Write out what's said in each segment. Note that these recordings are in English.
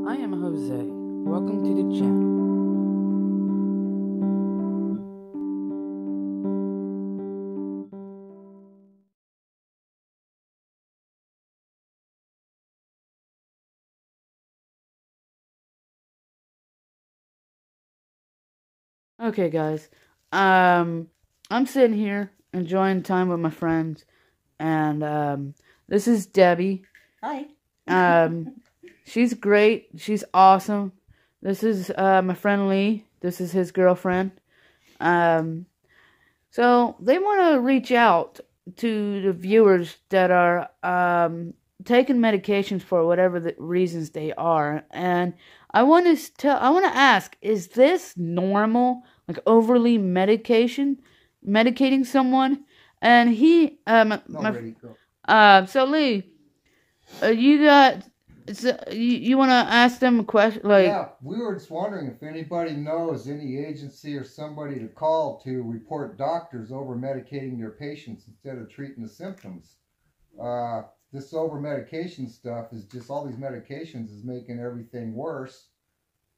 I am Jose. Welcome to the channel. Okay, guys. I'm sitting here enjoying time with my friends, and this is Debbie. Hi. She's great. She's awesome. This is my friend Lee. This is his girlfriend. So they want to reach out to the viewers that are taking medications for whatever the reasons they are, and I want to ask: is this normal? Like overly medicating someone? And he, so Lee, you got. So you want to ask them a question? Like, yeah, we were just wondering if anybody knows any agency or somebody to call to report doctors over medicating their patients instead of treating the symptoms. This over medication stuff is just, all these medications is making everything worse.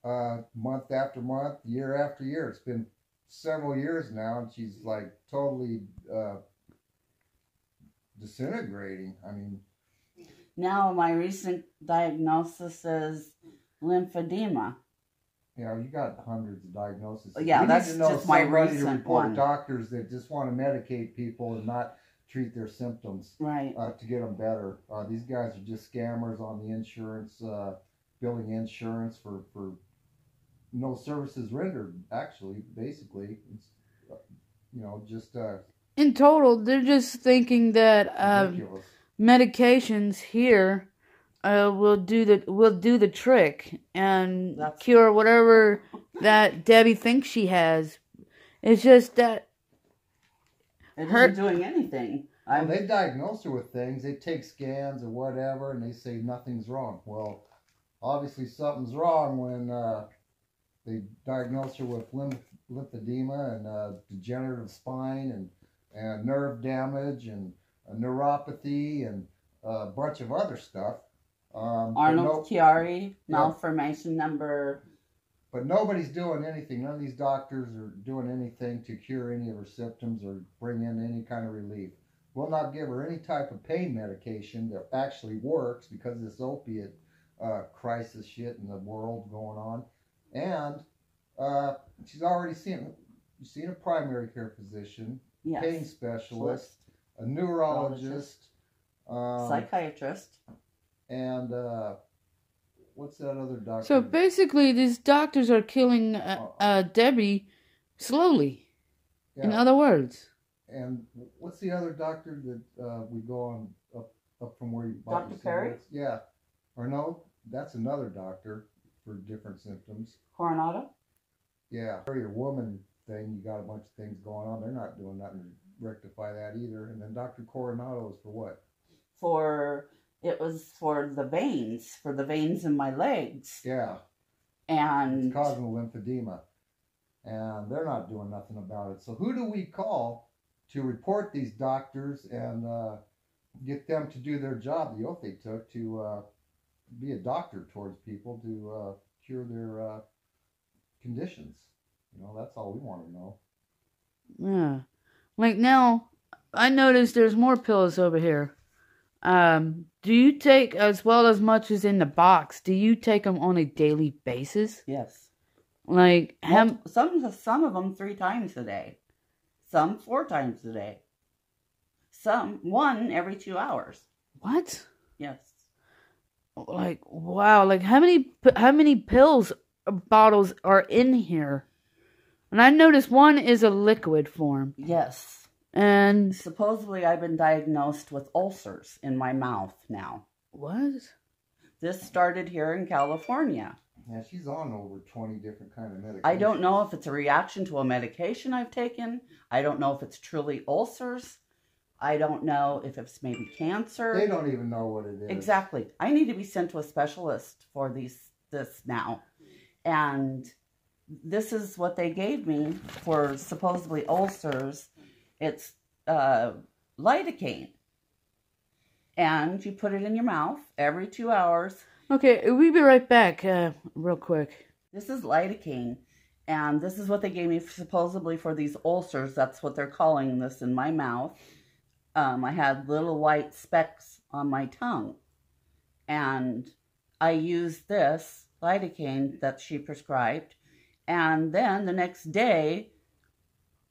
Month after month, year after year. It's been several years now, and she's like totally disintegrating. I mean, now my recent diagnosis is lymphedema. Yeah, you got hundreds of diagnoses. Yeah, that's just my recent one. Doctors that just want to medicate people and not treat their symptoms, right? To get them better. These guys are just scammers on the insurance, billing insurance for no services rendered. Actually, basically, it's just in total, they're just thinking that ridiculous. Medications here will do the trick and cure whatever that Debbie thinks she has. It's just that it isn't doing anything. Well, they diagnose her with things. They take scans or whatever, and they say nothing's wrong. Well, obviously something's wrong when they diagnose her with lymphedema and degenerative spine and nerve damage and neuropathy and a bunch of other stuff. Arnold-Chiari, malformation number. But nobody's doing anything. None of these doctors are doing anything to cure any of her symptoms or bring in any kind of relief. We'll not give her any type of pain medication that actually works because of this opiate crisis shit in the world going on. And she's already seen a primary care physician, yes, pain specialist, a neurologist, psychiatrist, and what's that other doctor? So basically, these doctors are killing Debbie slowly. Yeah. In other words. And what's the other doctor that we go on up from where you bought Dr. Perry? Yeah. Or no, that's another doctor for different symptoms. Coronado? Yeah. For your woman thing, you got a bunch of things going on. They're not doing nothing to rectify that either. And then Dr. Coronado is for what? It was for the veins in my legs. Yeah. And it's causing lymphedema. And they're not doing nothing about it. So who do we call to report these doctors and get them to do their job, the oath they took to be a doctor towards people to cure their conditions? That's all we want to know. Yeah. Like now, I noticed there's more pills over here. Do you take as much as in the box? Do you take them on a daily basis? Yes. Like some of them 3 times a day, some 4 times a day, some 1 every 2 hours. What? Yes. Like wow! Like how many pills bottles are in here? And I noticed one is a liquid form. Yes. And supposedly I've been diagnosed with ulcers in my mouth now. What? This started here in California. Yeah, she's on over 20 different kind of medications. I don't know if it's a reaction to a medication I've taken. I don't know if it's truly ulcers. I don't know if it's maybe cancer. They don't even know what it is. Exactly. I need to be sent to a specialist for this now. And this is what they gave me for supposedly ulcers. It's lidocaine. And you put it in your mouth every 2 hours. Okay, we'll be right back, real quick. This is lidocaine, and this is what they gave me supposedly for these ulcers. That's what they're calling this in my mouth. I had little white specks on my tongue, and I used this lidocaine that she prescribed, and then the next day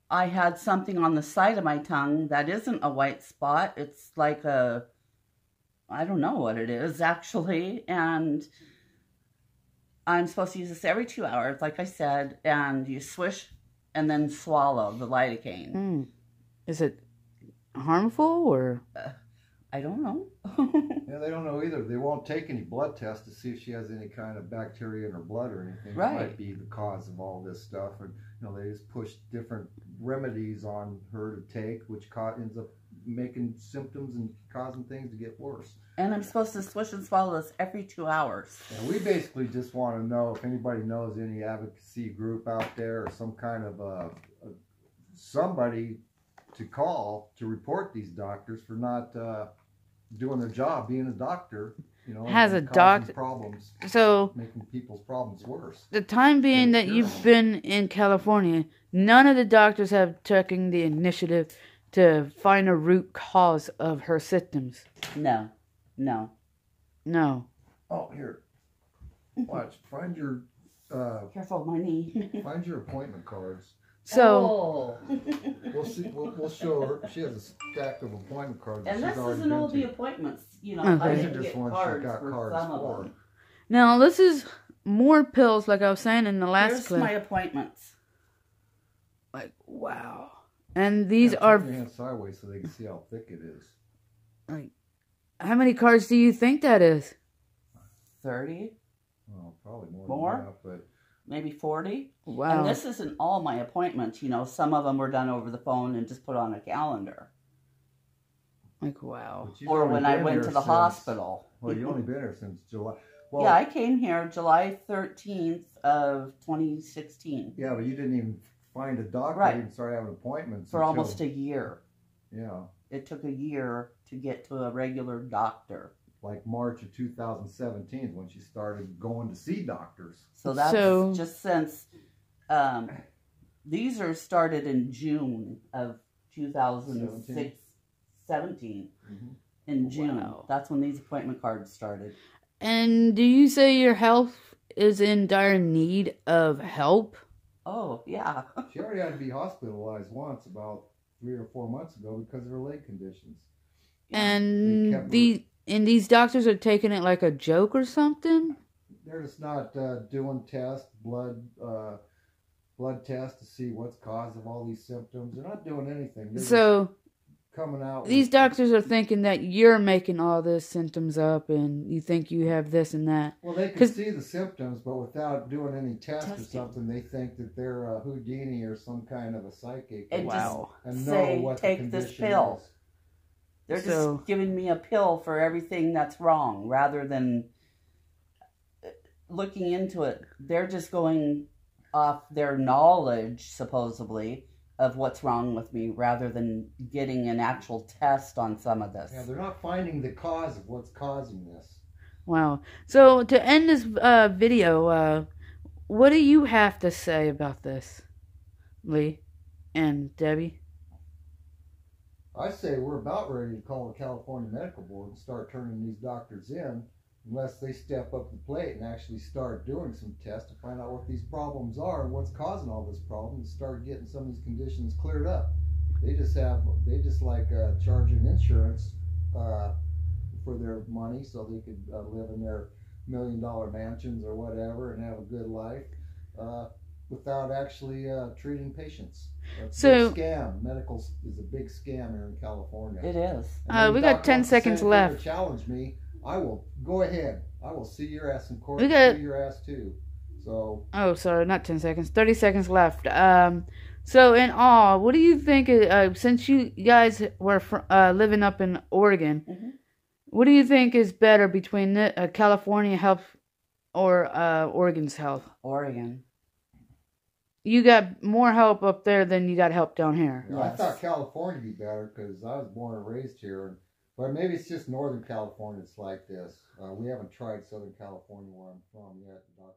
I had something on the side of my tongue that isn't a white spot. It's like I don't know what it is actually, and I'm supposed to use this every 2 hours, like I said, and you swish and then swallow the lidocaine. Is it harmful or? I don't know. Yeah, they don't know either. They won't take any blood tests to see if she has any kind of bacteria in her blood or anything. Right. That might be the cause of all this stuff. And they just push different remedies on her to take, which ends up making symptoms and causing things to get worse. And I'm supposed to swish and swallow this every 2 hours. And we basically just want to know if anybody knows any advocacy group out there or some kind of somebody to call to report these doctors for not doing their job, being a doctor, has a causing doctor problems, so making people's problems worse. the time being that you've been in California, none of the doctors have taken the initiative to find a root cause of her symptoms. No. Oh, here, watch. Find your Careful, my knee. find your appointment cards. So We'll see. We'll show her. She has a stack of appointment cards. And she's this already isn't been all to. the appointments. I Okay. These are didn't just get ones she cards got for cards some of for. them. now this is more pills, like I was saying in the last Here's clip. my appointments. Like, wow. And these are Turn your hand sideways so they can see how thick it is. like, how many cards do you think that is? 30, Well, probably more. More? Than that, but maybe 40. Wow. And this isn't all my appointments. Some of them were done over the phone and just put on a calendar. Like, wow. but you've Or only when I been went here to the since- hospital. Well, you've only been here since July. Well, Yeah, I came here July 13th of 2016. Yeah, but you didn't even find a doctor. Right. You didn't start having appointments For almost a year. Yeah, It took a year to get to a regular doctor. like March of 2017 when she started going to see doctors. So that's So- just since these are started in June of 2017. Mhm. In June. Wow. That's when these appointment cards started. And do you say your health is in dire need of help? Oh, yeah. She already had to be hospitalized once about 3 or 4 months ago because of her leg conditions. They And kept these doctors are taking it like a joke or something? They're just not doing tests, blood tests to see what's cause of all these symptoms. They're not doing anything. They're So just coming out. these with- doctors are thinking that you're making all this symptoms up and you think you have this and that. Well, they can 'cause- see the symptoms, but without doing any tests or Testing. something, they think that they're a Houdini or some kind of a psychic. And Wow. and say, what take the this condition pill. is. They're So- just giving me a pill for everything that's wrong rather than looking into it. They're just going off their knowledge, supposedly, of what's wrong with me rather than getting an actual test on some of this. Yeah, they're not finding the cause of what's causing this. Wow. So to end this video, what do you have to say about this, Lee and Debbie? I say we're about ready to call the California Medical Board and start turning these doctors in unless they step up to the plate and actually start doing some tests to find out what these problems are and what's causing all this problem and start getting some of these conditions cleared up. They just like charging insurance for their money so they could live in their $1 million mansions or whatever and have a good life without actually treating patients. That's So- a big scam. Medical is a big scam here in California. It is. And any we got doctor 10 wants to seconds send a friend left. to challenge me. I will go ahead. I will see your ass in court. We and got- see your ass too. So Oh, sorry, not 10 seconds. 30 seconds left. So in all, what do you think, since you guys were living up in Oregon, Mhm. what do you think is better between California health or Oregon's health? Oregon. You got more help up there than you got help down here. I Yes. thought California would be better because I was born and raised here, and But maybe it's just Northern California it's like this. We haven't tried Southern California where I'm from yet. The